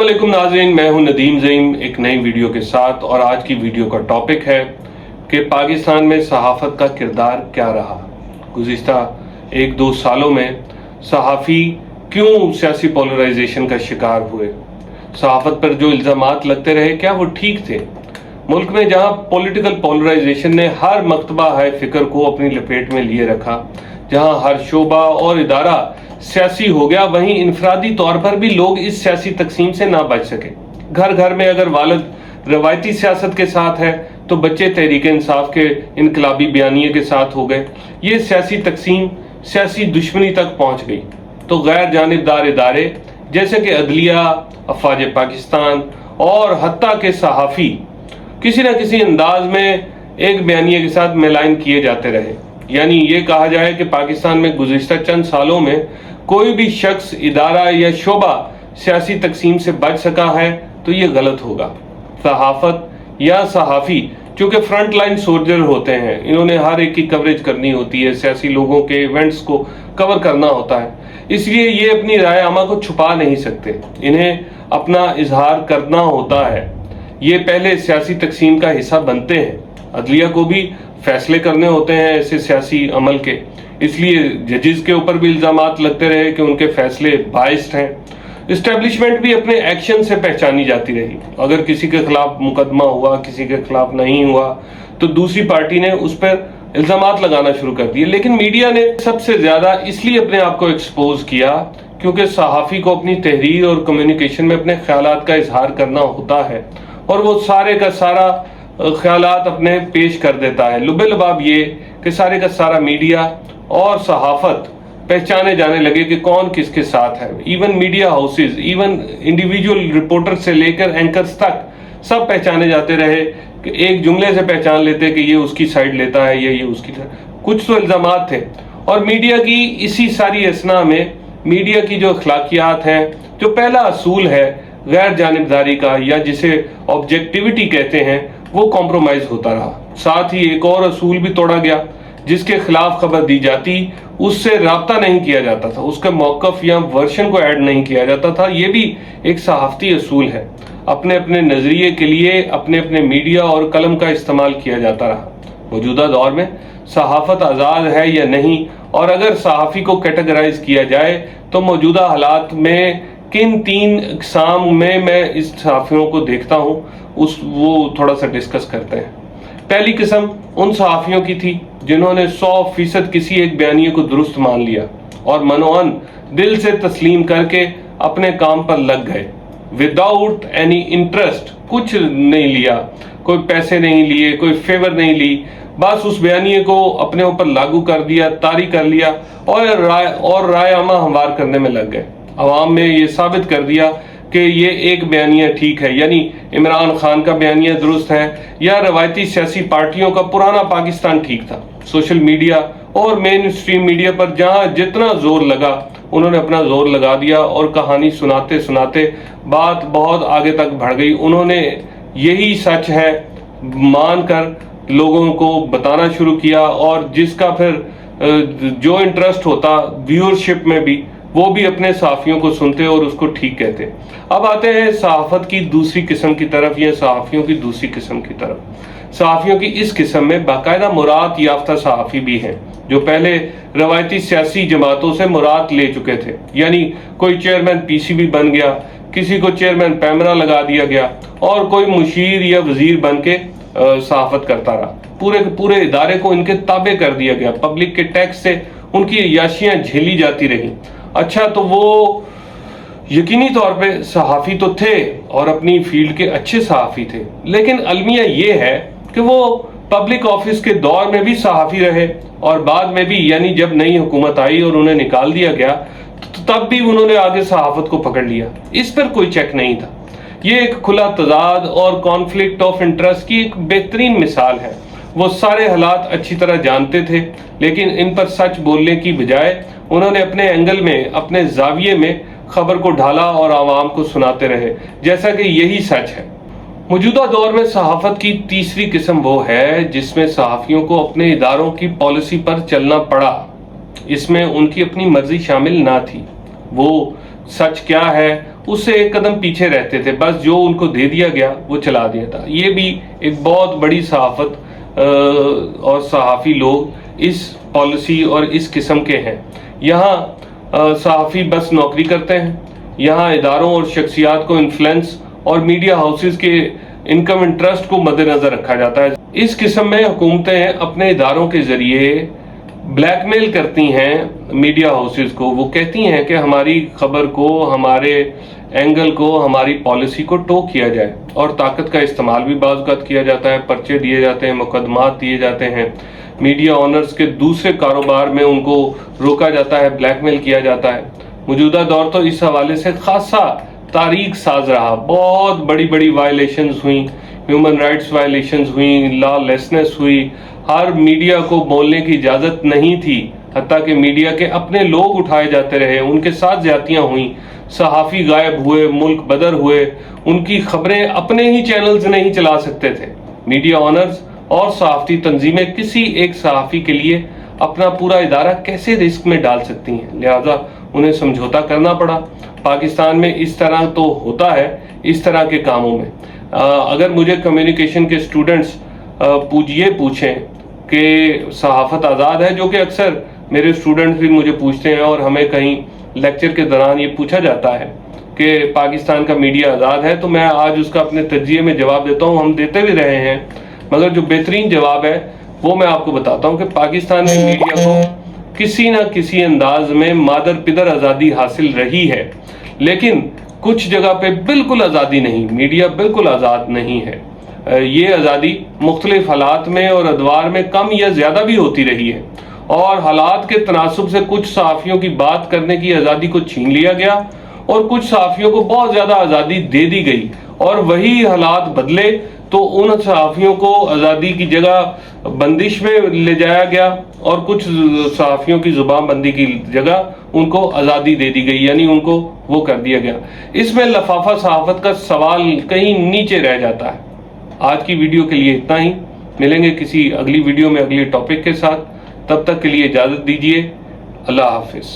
अस्सलामुअलैकुम नाज़रीन, मैं हूं नदीम ज़ईम एक नई वीडियो के साथ। और आज की वीडियो का टॉपिक है कि पाकिस्तान में सहाफ़त का किरदार क्या रहा। गुज़िश्ता 1-2 सालों में सहाफ़ी क्यों सियासी पोलराइजेशन का शिकार हुए, सहाफ़त पर जो इल्ज़ामात लगते रहे क्या वो ठीक थे। मुल्क में जहां पॉलिटिकल पोलराइजेशन ने हर मकतबा है फ़िक्र को अपनी लपेट में लिए रखा, जहां हर शोबा और इदारा सियासी हो गया, वहीं इनफरादी तौर पर भी लोग इस सियासी तकसीम से ना बच सके। घर घर में अगर वालिद रवायती सियासत के साथ है तो बच्चे तहरीक इंसाफ के इनकलाबी बयानिए के साथ हो गए। ये सियासी तकसीम सियासी दुश्मनी तक पहुंच गई तो गैर जानिबदार इदारे जैसे कि अदलिया, अफवाज पाकिस्तान और हत्ता के सहाफ़ी किसी न किसी अंदाज में एक बयानिए के साथ मिलान किए जाते रहे। यानी ये कहा जाए कि पाकिस्तान में गुज़िश्ता चंद सालों में कोई भी शख्स, इदारा या शोबा सियासी तकसीम से बच सका है तो ये गलत होगा। सहाफ़त या सहाफ़ी चूंकि फ्रंट लाइन सोल्जर होते हैं, इन्होंने हर एक की कवरेज करनी होती है, सियासी लोगों के इवेंट्स को कवर करना होता है, इसलिए ये अपनी राय आमा को छुपा नहीं सकते, इन्हें अपना इजहार करना होता है। ये पहले सियासी तकसीम का हिस्सा बनते हैं। अदलिया को भी फैसले करने होते हैं ऐसे सियासी अमल के, इसलिए जजेस के ऊपर भी इल्जामात लगते रहे कि उनके फैसले बाइस्ड हैं। इस्टेब्लिशमेंट भी अपने एक्शन से पहचानी जाती रही। अगर किसी के खिलाफ मुकदमा हुआ, किसी के खिलाफ नहीं हुआ, तो दूसरी पार्टी ने उस पर इल्जामात लगाना शुरू कर दिए। लेकिन मीडिया ने सबसे ज्यादा इसलिए अपने आप को एक्सपोज किया क्योंकि सहाफ़ी को अपनी तहरीर और कम्युनिकेशन में अपने ख्यालात का इजहार करना होता है और वो सारे का सारा ख्यालात अपने पेश कर देता है। लुबे लबाब ये कि सारे का सारा मीडिया और सहाफ़त पहचाने जाने लगे कि कौन किसके साथ है। Even media houses, even individual reporter से लेकर एंकर्स तक सब पहचाने जाते रहे कि एक जुमले से पहचान लेते कि ये उसकी साइड लेता है या ये उसकी। कुछ तो इल्जामात थे और मीडिया की इसी सारी असना में मीडिया की जो अखलाकियात हैं, जो पहला असूल है गैर जानिबदारी का या जिसे ऑब्जेक्टिविटी कहते हैं, वो कॉम्प्रोमाइज होता रहा। साथ ही एक और असूल भी तोड़ा गया, जिसके खिलाफ खबर दी जाती उससे राब्ता नहीं किया जाता था, उसका मौकफ या वर्शन को ऐड नहीं किया जाता था। ये भी एक सहाफ़ती असूल है। अपने अपने नजरिए के लिए अपने अपने मीडिया और कलम का इस्तेमाल किया जाता रहा। मौजूदा दौर में सहाफ़त आज़ाद है या नहीं, और अगर सहाफ़ी को कैटेगराइज किया जाए तो मौजूदा हालात में किन 3 अक़साम में मैं इस सहाफ़ियों को देखता हूँ वो थोड़ा सा डिस्कस करते हैं। पहली किस्म उन सहाफ़ियों की थी जिन्होंने 100% किसी एक बयानिए को दुरुस्त मान लिया और मनोअन दिल से तस्लीम करके अपने काम पर लग गए, विदाउट एनी इंटरेस्ट। कुछ नहीं लिया, कोई पैसे नहीं लिए, कोई फेवर नहीं ली, बस उस बयानिए को अपने ऊपर लागू कर दिया, तारी कर लिया और राय आमा हमवार करने में लग गए। अवाम में ये साबित कर दिया कि ये एक बयानिया ठीक है, यानी इमरान खान का बयानिया दुरुस्त है या रवायती सियासी पार्टियों का पुराना पाकिस्तान ठीक था। सोशल मीडिया और मेन स्ट्रीम मीडिया पर जहां जितना जोर लगा उन्होंने अपना जोर लगा दिया और कहानी सुनाते सुनाते बात बहुत आगे तक बढ़ गई। उन्होंने यही सच है मानकर लोगों को बताना शुरू किया और जिसका फिर जो इंटरेस्ट होता व्यूअरशिप में भी, वो भी अपने सहाफ़ियों को सुनते और उसको ठीक कहते। अब आते हैं सहाफ़त की दूसरी किस्म की तरफ या सहाफ़ियों की दूसरी किस्म की तरफ। सहाफ़ियों की इस किस्म में बाकायदा मुराद याफ्ता सहाफ़ी भी हैं जो पहले रवायती सियासी जमातों से मुराद ले चुके थे। यानी कोई चेयरमैन पीसीबी बन गया, किसी को चेयरमैन पैमरा लगा दिया गया और कोई मुशीर या वजीर बन के सहाफ़त करता रहा। पूरे के पूरे इदारे को इनके ताबे कर दिया गया, पब्लिक के टैक्स से उनकी अय्याशियां झेली जाती रही। अच्छा, तो वो यकीनी तौर पे सहाफ़ी तो थे और अपनी फील्ड के अच्छे सहाफ़ी थे, लेकिन अलमिया ये है कि वो पब्लिक ऑफिस के दौर में भी सहाफ़ी रहे और बाद में भी, यानी जब नई हुकूमत आई और उन्हें निकाल दिया गया तो तब भी उन्होंने आगे सहाफ़त को पकड़ लिया। इस पर कोई चेक नहीं था। ये एक खुला तजाद और कॉन्फ्लिक्ट ऑफ इंटरेस्ट की एक बेहतरीन मिसाल है। वो सारे हालात अच्छी तरह जानते थे, लेकिन इन पर सच बोलने की बजाय उन्होंने अपने एंगल में, अपने जाविये में खबर को ढाला और आवाम को सुनाते रहे जैसा कि यही सच है। मौजूदा दौर में सहाफ़त की तीसरी किस्म वो है जिसमें सहाफ़ियों को अपने इदारों की पॉलिसी पर चलना पड़ा। इसमें उनकी अपनी मर्जी शामिल ना थी। वो सच क्या है اس سے ایک قدم پیچھے رہتے تھے، بس جو ان کو دے دیا گیا وہ چلا دیا تھا۔ یہ بھی ایک بہت بڑی صحافت اور صحافی لوگ اس پالیسی اور اس قسم کے ہیں۔ یہاں صحافی بس نوکری کرتے ہیں، یہاں اداروں اور شخصیات کو انفلوئنس اور میڈیا ہاؤسز کے انکم انٹرسٹ کو مد نظر رکھا جاتا ہے۔ اس قسم میں حکومتیں اپنے اداروں کے ذریعے بلیک میل کرتی ہیں میڈیا ہاؤسز کو۔ وہ کہتی ہیں کہ ہماری خبر کو، ہمارے اینگل کو، ہماری پالیسی کو ٹو کیا جائے، اور طاقت کا استعمال بھی بعض اوقات کیا جاتا ہے، پرچے دیے جاتے ہیں، مقدمات دیے جاتے ہیں، میڈیا آنرز کے دوسرے کاروبار میں ان کو روکا جاتا ہے، بلیک میل کیا جاتا ہے۔ موجودہ دور تو اس حوالے سے خاصا تاریخ ساز رہا، بہت بڑی بڑی وائلیشنز ہوئیں، ہیومن رائٹس وائلیشنز ہوئیں، لا لیسنس ہوئی، ہر میڈیا کو بولنے کی اجازت نہیں تھی، حتیٰ کہ میڈیا کے اپنے لوگ اٹھائے جاتے رہے، ان کے ساتھ زیادتیاں ہوئیں، صحافی غائب ہوئے، ملک بدر ہوئے، ان کی خبریں اپنے ہی چینلز نہیں چلا سکتے تھے۔ میڈیا آنرز اور صحافتی تنظیمیں کسی ایک صحافی کے لیے اپنا پورا ادارہ کیسے رسک میں ڈال سکتی ہیں؟ لہذا انہیں سمجھوتا کرنا پڑا۔ پاکستان میں اس طرح تو ہوتا ہے، اس طرح کے کاموں میں۔ اگر مجھے کمیونیکیشن کے اسٹوڈنٹس یہ پوچھیں کہ صحافت آزاد ہے، جو کہ اکثر میرے اسٹوڈنٹس بھی مجھے پوچھتے ہیں، اور ہمیں کہیں لیکچر کے دوران یہ پوچھا جاتا ہے کہ پاکستان کا میڈیا آزاد ہے، تو میں آج اس کا اپنے تجزیے میں جواب دیتا ہوں، ہم دیتے بھی رہے ہیں، مگر جو بہترین جواب ہے وہ میں آپ کو بتاتا ہوں کہ پاکستان میں میڈیا کو کسی نہ کسی انداز میں مادر پدر آزادی حاصل رہی ہے، لیکن کچھ جگہ پہ بالکل آزادی نہیں، میڈیا بالکل آزاد نہیں ہے۔ یہ آزادی مختلف حالات میں اور ادوار میں کم یا زیادہ بھی ہوتی رہی ہے، اور حالات کے تناسب سے کچھ صحافیوں کی بات کرنے کی آزادی کو چھین لیا گیا، اور کچھ صحافیوں کو بہت زیادہ آزادی دے دی گئی، اور وہی حالات بدلے تو ان صحافیوں کو آزادی کی جگہ بندش میں لے جایا گیا، اور کچھ صحافیوں کی زبان بندی کی جگہ ان کو آزادی دے دی گئی، یعنی ان کو وہ کر دیا گیا۔ اس میں لفافہ صحافت کا سوال کہیں نیچے رہ جاتا ہے۔ آج کی ویڈیو کے لیے اتنا ہی، ملیں گے کسی اگلی ویڈیو میں اگلی ٹاپک کے ساتھ، تب تک کے لیے اجازت دیجیے، اللہ حافظ۔